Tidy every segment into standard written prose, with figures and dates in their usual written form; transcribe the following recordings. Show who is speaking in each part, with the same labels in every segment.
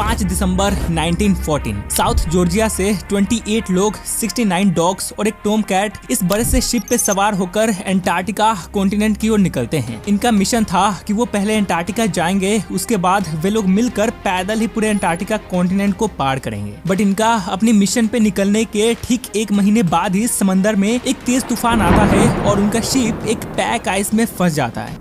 Speaker 1: 5 दिसंबर 1914 south Georgia से 28 लोग, 69 dogs और एक टॉम कैट इस बड़े से शिप पे सवार होकर एंटार्क्टिका कॉन्टिनेंट की ओर निकलते हैं। इनका मिशन था कि वो पहले एंटार्क्टिका जाएंगे, उसके बाद वे लोग मिलकर पैदल ही पूरे एंटार्क्टिका कॉन्टिनेंट को पार करेंगे। बट इनका अपनी मिशन पे निकलने के ठीक 1 महीने बाद ही समंदर में एक तेज तूफान आता है और उनका शिप एक पैक आइस में फंस जाता है।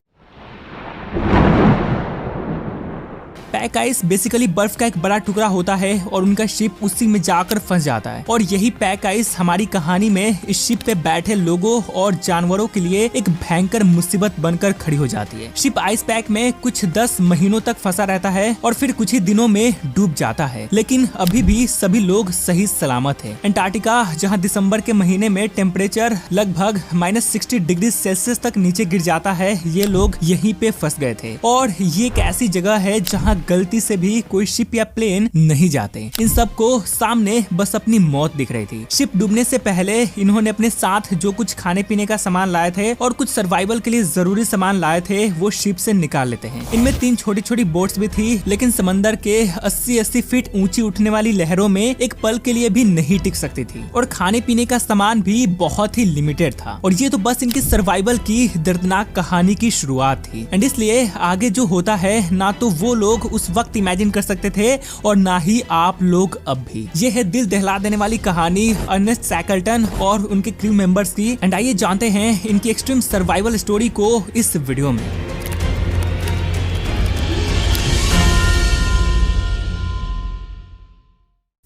Speaker 1: पैक आइस बेसिकली बर्फ का एक बड़ा टुकड़ा होता है और उनका शिप उसी में जाकर फंस जाता है। और यही पैक आइस हमारी कहानी में इस शिप पे बैठे लोगों और जानवरों के लिए एक भयंकर मुसीबत बनकर खड़ी हो जाती है। शिप आइस पैक में कुछ 10 महीनों तक फंसा रहता है और फिर कुछ ही दिनों में डूब जाता है, लेकिन अभी भी सभी लोग सही सलामत है। एंटार्क्टिका जहाँ दिसंबर के महीने में टेम्परेचर लगभग -60 डिग्री सेल्सियस तक नीचे गिर जाता है, ये लोग यहीं पे फंस गए थे। और ये एक ऐसी जगह है जहाँ गलती से भी कोई शिप या प्लेन नहीं जाते। इन सब को सामने बस अपनी मौत दिख रही थी। शिप डूबने से पहले इन्होंने अपने साथ जो कुछ खाने पीने का सामान लाए थे और कुछ सर्वाइवल के लिए जरूरी सामान लाए थे वो शिप से निकाल लेते हैं। इनमें 3 छोटी छोटी बोट्स भी थी, लेकिन समंदर के 80-80 फीट ऊंची उठने वाली लहरों में एक पल के लिए भी नहीं टिक सकती थी और खाने पीने का सामान भी बहुत ही लिमिटेड था। और ये तो बस इनकी सर्वाइवल की दर्दनाक कहानी की शुरुआत थी। एंड इसलिए आगे जो होता है ना तो वो लोग उस वक्त इमेजिन कर सकते थे और ना ही आप लोग अब भी। ये है दिल दहला देने वाली कहानी अर्नेस्ट शैकलटन और उनके क्रू मेंबर्स की। एंड आइए जानते हैं इनकी एक्सट्रीम सर्वाइवल स्टोरी को इस वीडियो में।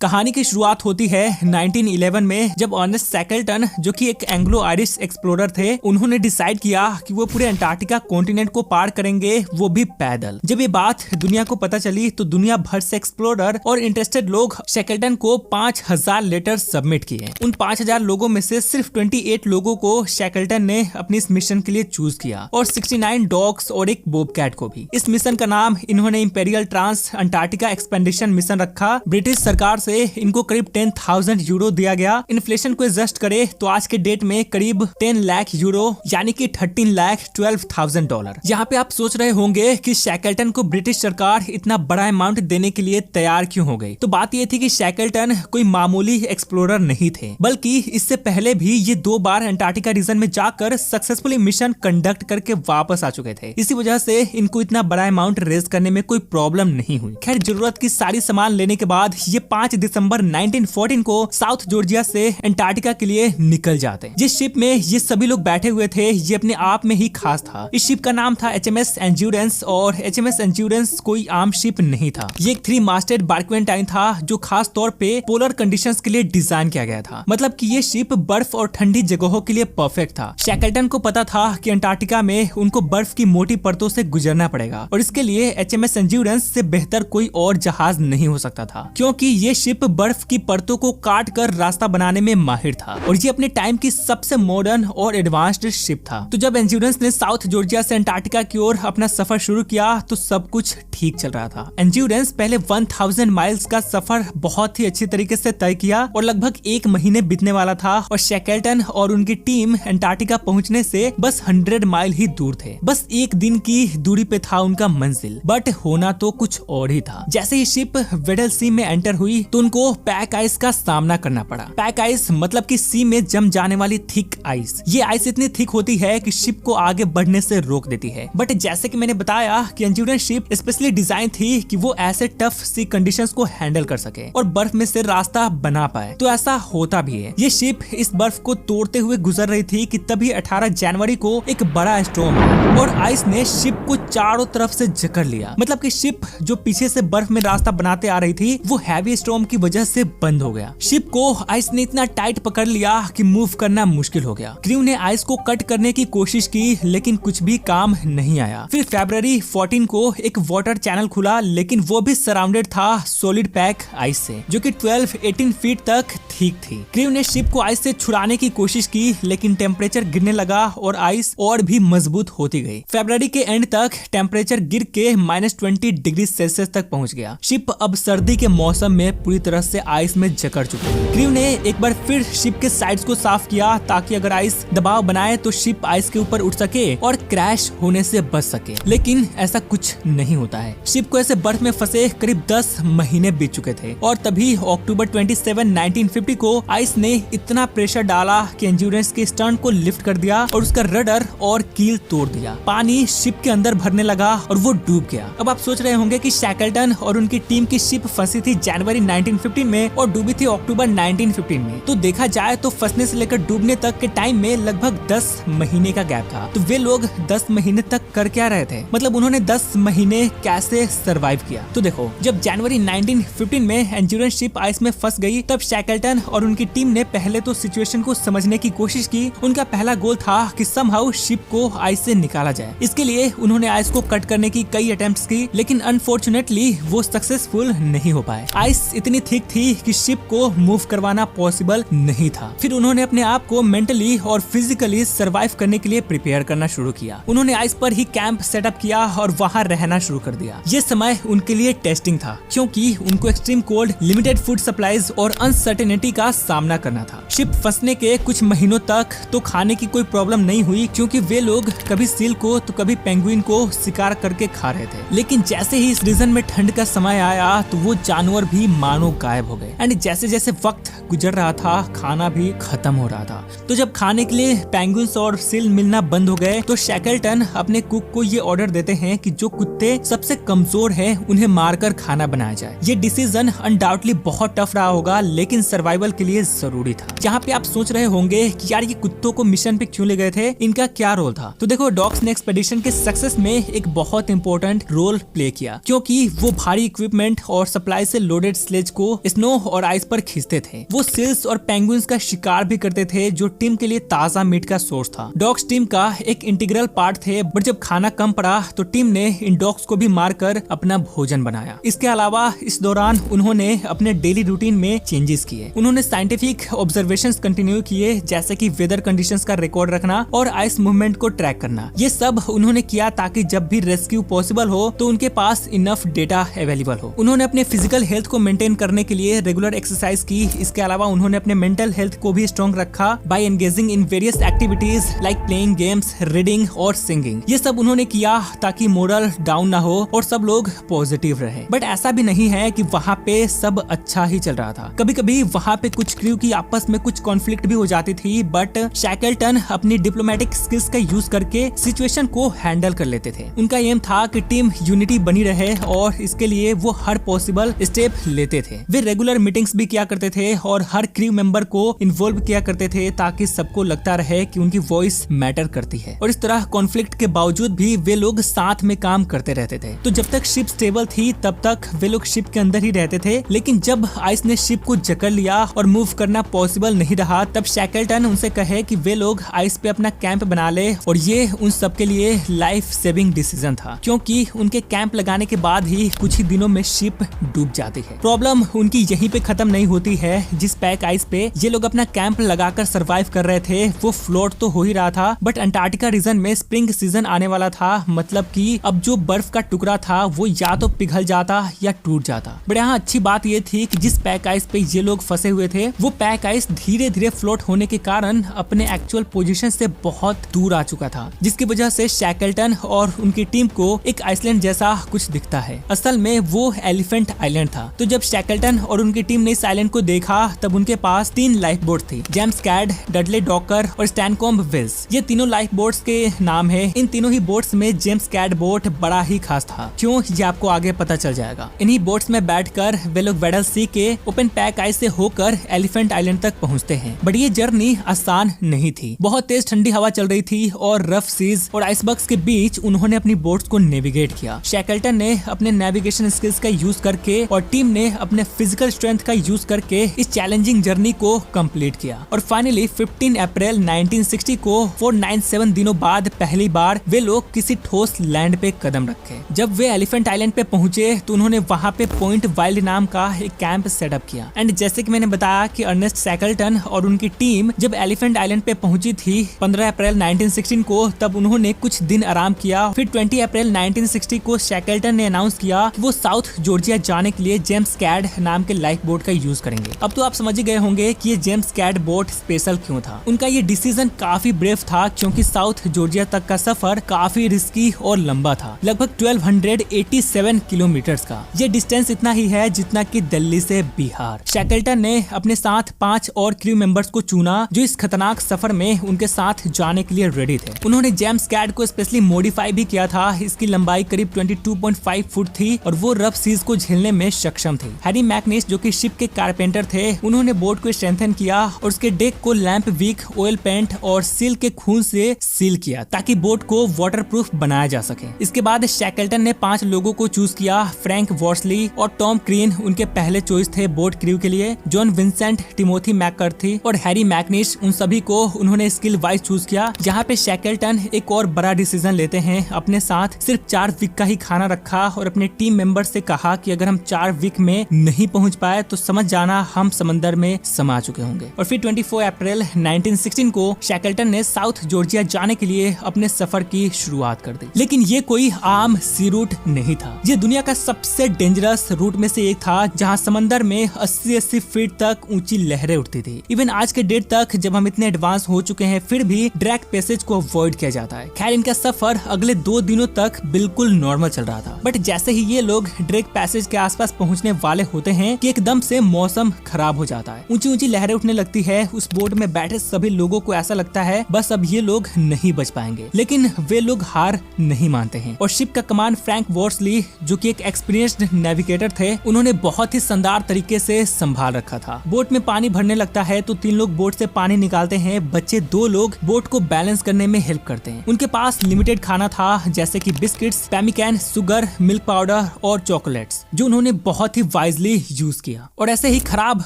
Speaker 1: कहानी की शुरुआत होती है 1911 में, जब अर्नेस्ट शैकलटन जो कि एक एंग्लो आयरिश एक्सप्लोरर थे, उन्होंने डिसाइड किया कि वो पूरे अंटार्कटिका कॉन्टिनेंट को पार करेंगे, वो भी पैदल। जब ये बात दुनिया को पता चली तो दुनिया भर से एक्सप्लोरर और इंटरेस्टेड लोग शैकलटन को 5000 लेटर सबमिट किए। उन 5000 लोगों में से सिर्फ 28 लोगों को शैकलटन ने अपनी इस मिशन के लिए चूज किया और 69 डॉग्स और एक बोब कैट को भी। इस मिशन का नाम इन्होंने imperial trans Antarctica expedition mission रखा। ब्रिटिश सरकार से इनको करीब 10,000 यूरो दिया गया। इन्फ्लेशन को एडजस्ट करे तो आज के डेट में करीब 10 लाख यूरो यानी कि 13,12,000 डॉलर। यहाँ पे आप सोच रहे होंगे कि शैकलटन को ब्रिटिश सरकार इतना बड़ा अमाउंट देने के लिए तैयार क्यों हो गई। तो बात ये थी कि शैकलटन कोई मामूली एक्सप्लोरर नहीं थे, बल्कि इससे पहले भी ये 2 बार अंटार्कटिका रीजन में जाकर सक्सेसफुली मिशन कंडक्ट करके वापस आ चुके थे। इसी वजह से इनको इतना बड़ा अमाउंट रेज करने में कोई प्रॉब्लम नहीं हुई। खैर, जरूरत की सारी सामान लेने के बाद ये 5 दिसंबर 1914 को साउथ जॉर्जिया से एंटार्क्टिका के लिए निकल जाते हैं। जिस शिप में ये सभी लोग बैठे हुए थे ये अपने आप में ही खास था। इस शिप का नाम था HMS एंड्योरेंस और HMS एंड्योरेंस कोई आम शिप नहीं था। ये एक 3 मास्टेड बार्कवेंटाइन था जो खास तौर पे पोलर कंडीशंस के लिए डिजाइन किया गया था। मतलब कि ये शिप बर्फ और ठंडी जगहों के लिए परफेक्ट था। शैकलटन को पता था कि अंटार्कटिका में उनको बर्फ की मोटी परतों से गुजरना पड़ेगा और इसके लिए HMS एंड्योरेंस से बेहतर कोई और जहाज नहीं हो सकता था, क्योंकि ये शिप बर्फ की परतों को काट कर रास्ता बनाने में माहिर था और ये अपने टाइम की सबसे मॉडर्न और एडवांस्ड शिप था। तो जब एंड्योरेंस ने साउथ जॉर्जिया से अंटार्कटिका की ओर अपना सफर शुरू किया तो सब कुछ ठीक चल रहा था। एंड्योरेंस पहले 1000 माइल्स का सफर बहुत ही अच्छी तरीके से तय किया और लगभग 1 महीने बीतने वाला था और शैकलटन और उनकी टीम अंटार्कटिका पहुंचने से बस 100 माइल ही दूर थे। बस 1 दिन की दूरी पे था उनका मंजिल, बट होना तो कुछ और ही था। जैसे ही शिप वेडल सी में एंटर हुई तो उनको पैक आइस का सामना करना पड़ा। पैक आइस मतलब कि सी में जम जाने वाली थिक आइस। ये आइस इतनी थिक होती है कि शिप को आगे बढ़ने से रोक देती है। बट जैसे कि मैंने बताया कि एंड्योरेंस शिप स्पेशली डिजाइन थी कि वो ऐसे टफ सी कंडीशंस को हैंडल कर सके और बर्फ में से रास्ता बना पाए। तो ऐसा होता भी है। ये शिप इस बर्फ को तोड़ते हुए गुजर रही थी कि तभी 18 जनवरी को एक बड़ा स्टॉर्म आया और आइस ने शिप को चारों तरफ से जकड़ लिया। मतलब कि शिप जो पीछे से बर्फ में रास्ता बनाते आ रही थी वो हैवी स्टॉर्म की वजह से बंद हो गया। शिप को आइस ने इतना टाइट पकड़ लिया कि मूव करना मुश्किल हो गया। क्रू ने आइस को कट करने की कोशिश की लेकिन कुछ भी काम नहीं आया। फिर फरवरी 14 को एक वाटर चैनल खुला, लेकिन वो भी सराउंडेड था सॉलिड पैक आइस से जो कि 12-18 फीट तक ठीक थी। क्रू ने शिप को आइस से छुड़ाने की कोशिश की लेकिन टेम्परेचर गिरने लगा और आइस और भी मजबूत होती गई। फरवरी के एंड तक टेम्परेचर गिर के -20 डिग्री सेल्सियस तक पहुंच गया। शिप अब सर्दी के मौसम में पूरी पूरी तरह से आइस में जकड़ चुके थे। क्रू ने एक बार फिर शिप के साइड्स को साफ किया ताकि अगर आइस दबाव बनाए तो शिप आइस के ऊपर उठ सके और क्रैश होने से बच सके, लेकिन ऐसा कुछ नहीं होता है। शिप को ऐसे बर्फ में फंसे करीब 10 महीने बीत चुके थे और तभी अक्टूबर 27, 1950 को आइस ने इतना प्रेशर डाला कि एंड्योरेंस के स्टर्न को लिफ्ट कर दिया और उसका रडर और कील तोड़ दिया। पानी शिप के अंदर भरने लगा और वो डूब गया। अब आप सोच रहे होंगे कि शैकल्टन और उनकी टीम की शिप फंसी थी जनवरी 1915 में और डूबी थी अक्टूबर 1915 में। तो देखा जाए तो फंसने से लेकर डूबने तक के टाइम में लगभग 10 महीने का गैप था। तो वे लोग 10 महीने तक कर क्या रहे थे, मतलब उन्होंने 10 महीने कैसे सरवाइव किया। तो देखो, जब जनवरी 1915 में एंड्योरेंस शिप आइस में फंस गई तब शैकल्टन और उनकी टीम ने पहले तो सिचुएशन को समझने की कोशिश की। उनका पहला गोल था कि समहाउ शिप को आइस से निकाला जाए। इसके लिए उन्होंने आइस को कट करने की कई अटेम्प्ट्स की, लेकिन अनफॉर्चुनेटली वो सक्सेसफुल नहीं हो पाए। आइस इतनी थिक थी कि शिप को मूव करवाना पॉसिबल नहीं था। फिर उन्होंने अपने आप को मेंटली और फिजिकली सर्वाइव करने के लिए प्रिपेयर करना शुरू किया। उन्होंने आइस पर ही कैंप सेटअप किया और वहाँ रहना शुरू कर दिया। ये समय उनके लिए टेस्टिंग था क्योंकि उनको extreme cold, limited food supplies और अनसर्टेनिटी का सामना करना था। शिप फंसने के कुछ महीनों तक तो खाने की कोई प्रॉब्लम नहीं हुई क्योंकि वे लोग कभी सील को तो कभी पेंगुइन को शिकार करके खा रहे थे। लेकिन जैसे ही इस रीजन में ठंड का समय आया तो वो जानवर भी मानो गायब हो गए एंड जैसे जैसे वक्त गुजर रहा था खाना भी खत्म हो रहा था। तो जब खाने के लिए पेंगुइन्स और सील मिलना बंद हो गए तो शैकल्टन अपने कुक को ये ऑर्डर देते हैं कि जो कुत्ते सबसे कमजोर हैं उन्हें मारकर खाना बनाया जाए। ये डिसीजन अनडाउटली बहुत टफ रहा होगा लेकिन सर्वाइवल के लिए जरूरी था। जहाँ पे आप सोच रहे होंगे कि यार ये कुत्तों को मिशन पे क्यों ले गए थे, इनका क्या रोल था। तो देखो, डॉग्स ने एक्सपेडिशन के सक्सेस में एक बहुत इंपॉर्टेंट रोल प्ले किया क्योंकि वो भारी इक्विपमेंट और सप्लाई से लोडेड स्लेज को स्नो और आइस पर खींचते थे। वो सील्स और पेंगुइन्स का शिकार भी करते थे जो टीम के लिए ताजा मीट का सोर्स था। डॉग्स टीम का एक इंटीग्रल पार्ट थे, बट जब खाना कम पड़ा तो टीम ने इन डॉग्स को भी मारकर अपना भोजन बनाया। इसके अलावा इस दौरान उन्होंने अपने डेली रूटीन में चेंजेस किए। उन्होंने साइंटिफिक ऑब्जर्वेशंस कंटिन्यू किए जैसे कि वेदर कंडीशंस का रिकॉर्ड रखना और आइस मूवमेंट को ट्रैक करना। ये सब उन्होंने किया ताकि जब भी रेस्क्यू पॉसिबल हो तो उनके पास इनफ डेटा अवेलेबल हो। उन्होंने अपने फिजिकल हेल्थ को मेंटेन करने के लिए रेगुलर एक्सरसाइज की। इसके अलावा उन्होंने अपने मेंटल हेल्थ को भी स्ट्रॉन्ग रखा by engaging in various activities like playing games, reading और सिंगिंग। ये सब उन्होंने किया ताकि मोरल डाउन ना हो और सब लोग पॉजिटिव रहे। बट ऐसा भी नहीं है कि वहाँ पे सब अच्छा ही चल रहा था। कभी कभी वहाँ पे कुछ क्रू की आपस में कुछ कॉन्फ्लिक्ट भी हो जाती थी, बट शैकल्टन अपनी डिप्लोमेटिक स्किल्स का यूज करके सिचुएशन को हैंडल कर लेते थे। उनका एम था कि टीम यूनिटी बनी रहे और इसके लिए वो हर पॉसिबल स्टेप लेते थे। वे रेगुलर मीटिंग्स भी किया करते थे और हर क्रू मेंबर को इन्वॉल्व किया करते थे ताकि सबको लगता रहे कि उनकी वॉइस मैटर करती है। और इस तरह कॉन्फ्लिक्ट के बावजूद भी वे लोग साथ में काम करते रहते थे। तो जब तक शिप स्टेबल थी तब तक वे लोग शिप के अंदर ही रहते थे, लेकिन जब आइस ने शिप को जकड़ लिया और मूव करना पॉसिबल नहीं रहा तब शैकल्टन उनसे कहे कि वे लोग आइस पे अपना कैंप बना ले। और ये उन सब के लिए लाइफ सेविंग डिसीजन था क्योंकि उनके कैंप लगाने के बाद ही कुछ ही दिनों में शिप डूब जाती है। प्रॉब्लम उनकी यहीं पे खत्म नहीं होती है। जिस पैक आइस पे ये लोग अपना कैंप लगाकर सरवाइव कर रहे थे वो फ्लोट तो हो ही रहा था, बट अंटार्कटिका रीजन में स्प्रिंग सीजन आने वाला था। मतलब कि अब जो बर्फ का टुकड़ा था वो या तो पिघल जाता या टूट जाता। बट यहाँ अच्छी बात ये थी कि जिस पैक आइस पे ये लोग फंसे हुए थे वो पैक आइस धीरे धीरे फ्लोट होने के कारण अपने एक्चुअल पोजीशन से बहुत दूर आ चुका था, जिसकी वजह से शैकल्टन और उनकी टीम को एक आइसलैंड जैसा कुछ दिखता है। असल में वो एलिफेंट आइलैंड था। तो जब शैकल्टन और उनकी टीम ने इस आइलैंड को देखा तब उनके पास 3 लाइफ बोट थी, जेम्स कैड, डडले डॉकर और स्टैनकॉम्ब विल्स। ये तीनों लाइफ बोट्स के नाम है। इन तीनों ही बोट्स में जेम्स कैड बोट बड़ा ही खास था। क्यों, ये आपको आगे पता चल जाएगा। इन्हीं बोट्स में बैठकर वे लोग वेडल सी के ओपन पैक आइस से होकर एलिफेंट आइलैंड तक पहुंचते हैं। बट ये जर्नी आसान नहीं थी। बहुत तेज ठंडी हवा चल रही थी और रफ सीज और आइसबर्ग्स के बीच उन्होंने अपनी बोट्स को नेविगेट किया। शैकल्टन ने अपने नेविगेशन स्किल्स का यूज करके और टीम ने अपने फिजिकल स्ट्रेंथ का यूज करके इस चैलेंजिंग जर्नी को कंप्लीट किया। और फाइनली 15 अप्रैल 1960 को 497 दिनों बाद पहली बार वे लोग किसी ठोस लैंड पे कदम रखे। जब वे एलिफेंट आइलैंड पे पहुंचे तो उन्होंने वहां पे पॉइंट वाइल्ड नाम का एक कैंप सेटअप किया। एंड जैसे कि मैंने बताया कि अर्नेस्ट शैकल्टन और उनकी टीम जब एलिफेंट आइलैंड पे पहुंची थी 15 अप्रैल 1916 को, तब उन्होंने कुछ दिन आराम किया। फिर 20 अप्रैल 1960 को शैकल्टन ने अनाउंस किया कि वो साउथ जॉर्जिया जाने के लिए जेम्स कैड कैड नाम के लाइफ बोट का यूज करेंगे। अब तो आप समझ गए होंगे कि ये जेम्स कैड बोट स्पेशल क्यों था। उनका ये डिसीजन काफी ब्रेव था क्योंकि साउथ जॉर्जिया तक का सफर काफी रिस्की और लंबा था, लगभग 1287 किलोमीटर का। ये डिस्टेंस इतना ही है जितना कि दिल्ली से बिहार। शैकल्टन ने अपने साथ 5 और क्रू मेंबर्स को चुना जो इस खतरनाक सफर में उनके साथ जाने के लिए रेडी थे। उन्होंने जेम्स कैड को स्पेशली मॉडिफाई भी किया था। इसकी लंबाई करीब 22.5 फुट थी और वो रफ सीज को झेलने में सक्षम थी। हैरी मैकनिस जो कि शिप के कारपेंटर थे, उन्होंने बोट को स्ट्रेंथन किया और उसके डेक को लैंप विक, ऑयल पेंट और सील के खून से सील किया ताकि बोट को वाटरप्रूफ बनाया जा सके। इसके बाद शैकल्टन ने 5 लोगों को चूज किया। फ्रैंक वॉर्सली और टॉम क्रीन उनके पहले चॉइस थे बोट क्रू के लिए। जॉन विंसेंट, टिमोथी मैककर्थी और हैरी मैकनिस, उन सभी को उन्होंने स्किल वाइज चूज किया। जहाँ पे शैकल्टन एक और बड़ा डिसीजन लेते हैं, अपने साथ सिर्फ 4 वीक का ही खाना रखा और अपने टीम मेंबर से कहा कि अगर हम 4 वीक में नहीं पहुंच पाए तो समझ जाना हम समंदर में समा चुके होंगे। और फिर 24 अप्रैल 1916 को शैकल्टन ने साउथ जॉर्जिया जाने के लिए अपने सफर की शुरुआत कर दी। लेकिन ये कोई आम सी रूट नहीं था। ये दुनिया का सबसे डेंजरस रूट में से एक था जहाँ समंदर में 80-80 फीट तक ऊंची लहरें उठती थी। इवन आज के डेट तक जब हम इतने एडवांस हो चुके हैं फिर भी ड्रैक पैसेज को अवॉइड किया जाता है। खैर इनका सफर अगले 2 दिनों तक बिल्कुल नॉर्मल चल रहा था, बट जैसे ही ये लोग ड्रैक पैसेज के आसपास पहुंचने वाले होते हैं कि एकदम से मौसम खराब हो जाता है। ऊंची ऊंची लहरें उठने लगती है। उस बोट में बैठे सभी लोगों को ऐसा लगता है बस अब ये लोग नहीं बच पाएंगे, लेकिन वे लोग हार नहीं मानते हैं और शिप का कमान फ्रैंक वॉर्सली जो कि एक एक्सपीरियंस्ड नेविगेटर थे, उन्होंने बहुत ही शानदार तरीके से संभाल रखा था। बोट में पानी भरने लगता है तो 3 लोग बोट से पानी निकालते हैं। बच्चे 2 लोग बोट को बैलेंस करने में हेल्प करते हैं। उनके पास लिमिटेड खाना था जैसे कि बिस्किट्स, पैमिकैन, शुगर, मिल्क पाउडर और चॉकलेट्स, जो उन्होंने बहुत ही वाइजली यूज किया। और ऐसे ही खराब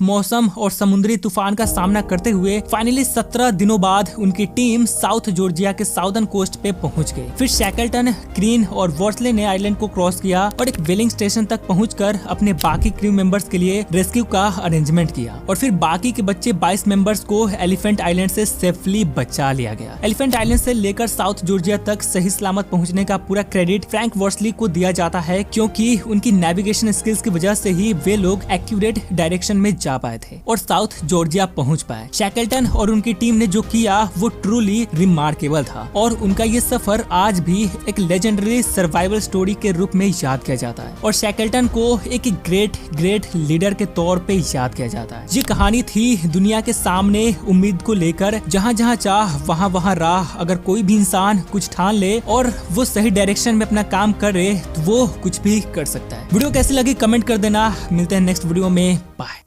Speaker 1: मौसम और समुद्री तूफान का सामना करते हुए फाइनली 17 दिनों बाद उनकी टीम साउथ जॉर्जिया के साउदर्न कोस्ट पे पहुंच गई। फिर शैकल्टन, क्रीन और वॉर्सले ने आइलैंड को क्रॉस किया और एक वेलिंग स्टेशन तक पहुंचकर अपने बाकी क्रू मेंबर्स के लिए रेस्क्यू का अरेंजमेंट किया और फिर बाकी के बच्चे 22 मेंबर्स को एलिफेंट आइलैंड से सेफली बचा लिया गया। एलिफेंट आइलैंड से लेकर साउथ जॉर्जिया तक सही सलामत पहुंचने का पूरा क्रेडिट फ्रैंक वॉर्सली को दिया जाता है क्योंकि उनकी नेविगेशन स्किल्स की वजह से ही वे लोग एक्यूरेट डायरेक्शन में जा पाए थे और साउथ जॉर्जिया पहुंच पाए। शैकल्टन और उनकी टीम ने जो किया वो ट्रूली रिमार्केबल था और उनका ये सफर आज भी एक लेजेंडरी सर्वाइवल स्टोरी के रूप में याद किया जाता है और शैकल्टन को एक ग्रेट लीडर के तौर पे याद किया जाता है। ये कहानी थी दुनिया के सामने उम्मीद को लेकर, जहाँ जहाँ चाह वहाँ राह। अगर कोई भी इंसान कुछ ठान ले और वो सही डायरेक्शन में अपना काम करे तो वो कुछ भी कर सकता है। वीडियो कैसी लगी कमेंट कर देना। मिलते हैं नेक्स्ट वीडियो में, बाय।